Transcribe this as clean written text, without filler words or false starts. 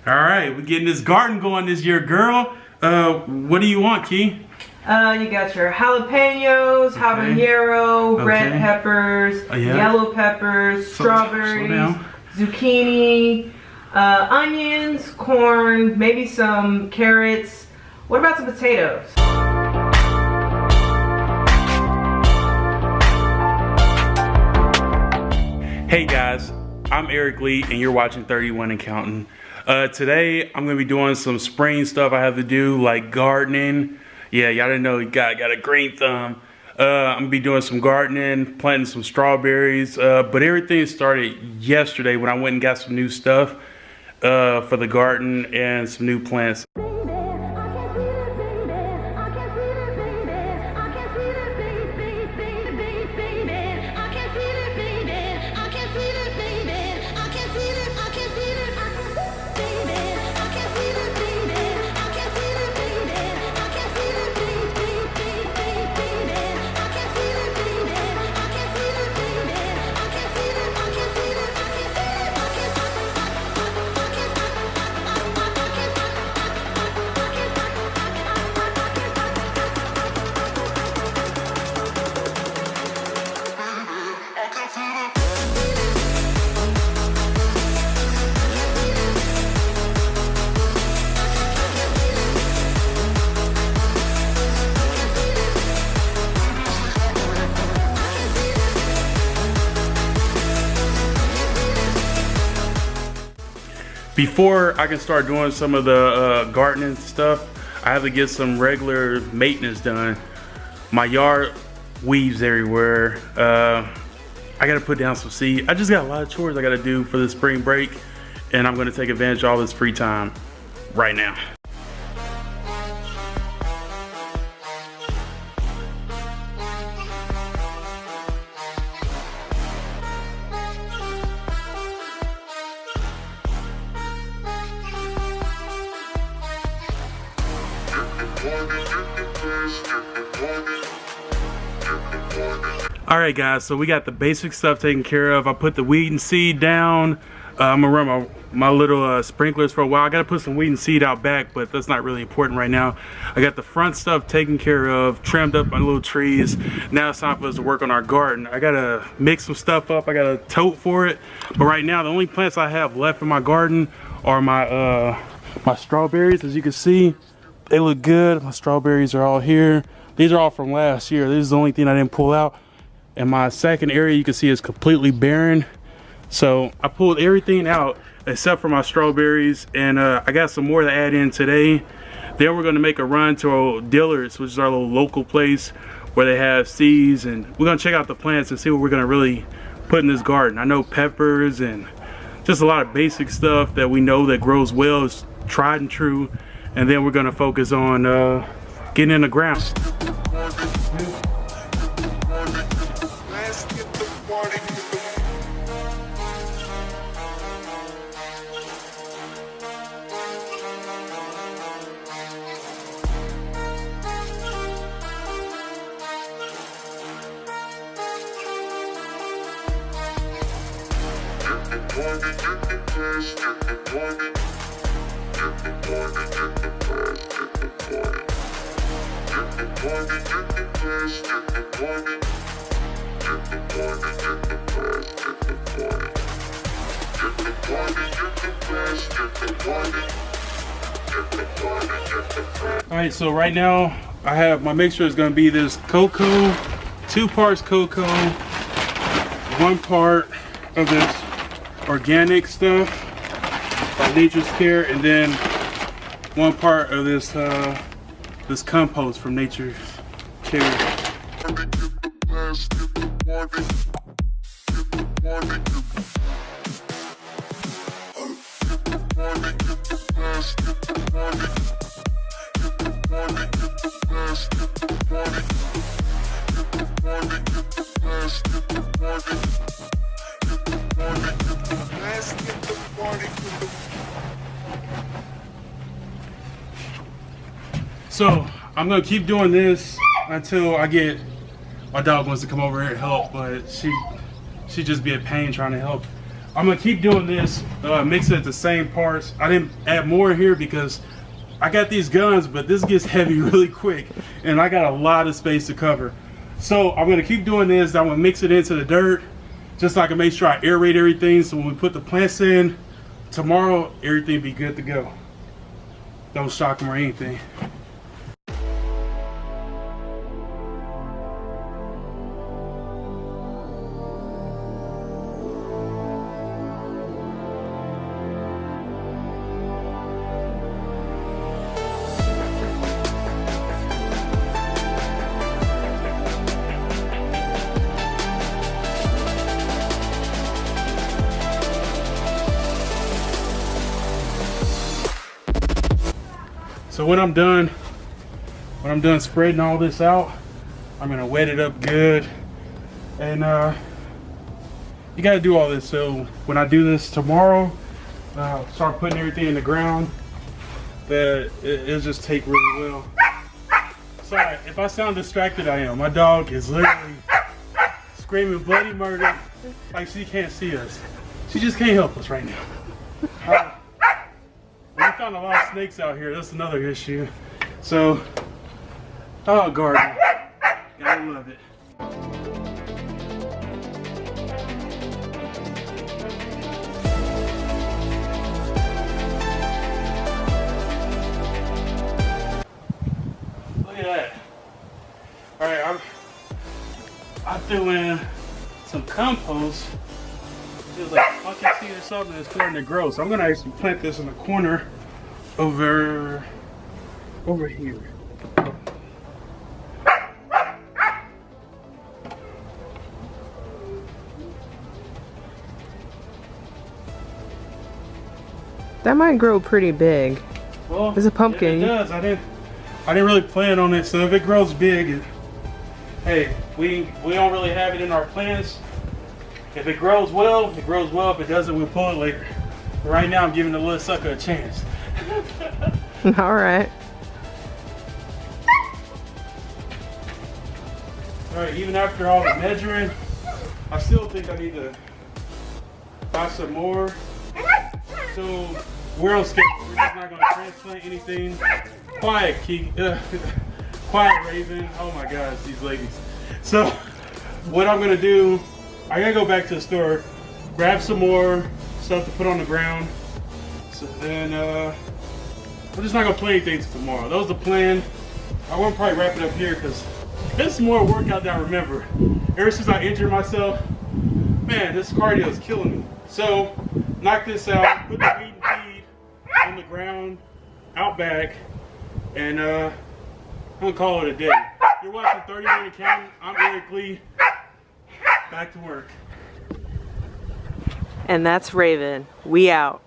All right, we're getting this garden going this year, girl. What do you want, Key? You got your jalapenos, habanero, red peppers, yellow peppers, strawberries, zucchini, onions, corn, maybe some carrots. What about some potatoes? Hey guys, I'm Eric Lee and you're watching 31 and Counting. Today I'm gonna be doing some spring stuff I have to do, like gardening. Yeah, y'all didn't know you got a green thumb. I'm gonna be doing some gardening, planting some strawberries, but everything started yesterday when I went and got some new stuff for the garden and some new plants. Before I can start doing some of the gardening stuff, I have to get some regular maintenance done. My yard weeds everywhere. I gotta put down some seed. I just got a lot of chores I gotta do for the spring break, and I'm gonna take advantage of all this free time right now. All right guys, so we got the basic stuff taken care of. I put the weed and seed down. I'm gonna run my little sprinklers for a while. I gotta put some weed and seed out back, but that's not really important right now. I got the front stuff taken care of, trimmed up my little trees. Now it's time for us to work on our garden. I gotta mix some stuff up. I got a tote for it. But right now, the only plants I have left in my garden are my my strawberries. As you can see, they look good. My strawberries are all here. These are all from last year. This is the only thing I didn't pull out. And my second area you can see is completely barren. So I pulled everything out except for my strawberries, and I got some more to add in today. Then we're gonna make a run to Dillard's, which is our little local place where they have seeds, and we're gonna check out the plants and see what we're gonna really put in this garden. I know peppers and just a lot of basic stuff that we know that grows well, is tried and true. And then we're gonna focus on getting in the ground. Alright, so right now I have my mixture is going to be this cocoa, 2 parts cocoa, 1 part of this organic stuff by Nature's Care, and then 1 part of this this compost from Nature's Care. So I'm gonna keep doing this until I get, my dog wants to come over here and help, but she just be a pain trying to help. I'm gonna keep doing this, mix it at the same parts. I didn't add more here because I got these guns, but this gets heavy really quick and I got a lot of space to cover. So I'm gonna keep doing this. I'm gonna mix it into the dirt just so I can make sure I aerate everything, so when we put the plants in tomorrow, everything be good to go. Don't shock them or anything. So when I'm done spreading all this out, I'm gonna wet it up good. And you gotta do all this. So when I do this tomorrow, start putting everything in the ground, that it'll just take really well. Sorry, if I sound distracted, I am. My dog is literally screaming bloody murder like she can't see us. She just can't help us right now. We found a lot of snakes out here. That's another issue. So, oh, garden. Gotta love it. Look at that. All right, I threw in some compost. It was like pumpkin seed or something that's starting to grow. So I'm gonna actually plant this in the corner over here. That might grow pretty big. Well, it's a pumpkin. It does. I didn't really plan on it. So if it grows big, hey, we don't really have it in our plans. If it grows well, it grows well. If it doesn't, we'll pull it later. But right now, I'm giving the little sucker a chance. All right. All right, even after all the measuring, I still think I need to buy some more. So we're on schedule. We're just not gonna transplant anything. Quiet, quiet, Raven. Oh my gosh, these ladies. So what I'm gonna do, I gotta go back to the store, grab some more stuff to put on the ground. So then I'm just not gonna play anything till tomorrow. That was the plan. I want to probably wrap it up here because this is more workout than I remember. Ever since I injured myself, man, this cardio is killing me. So knock this out, put the weed and feed on the ground, out back, and I'm gonna call it a day. You're watching 30 Minute County. I'm Eric Lee. Back to work. And that's Raven. We out.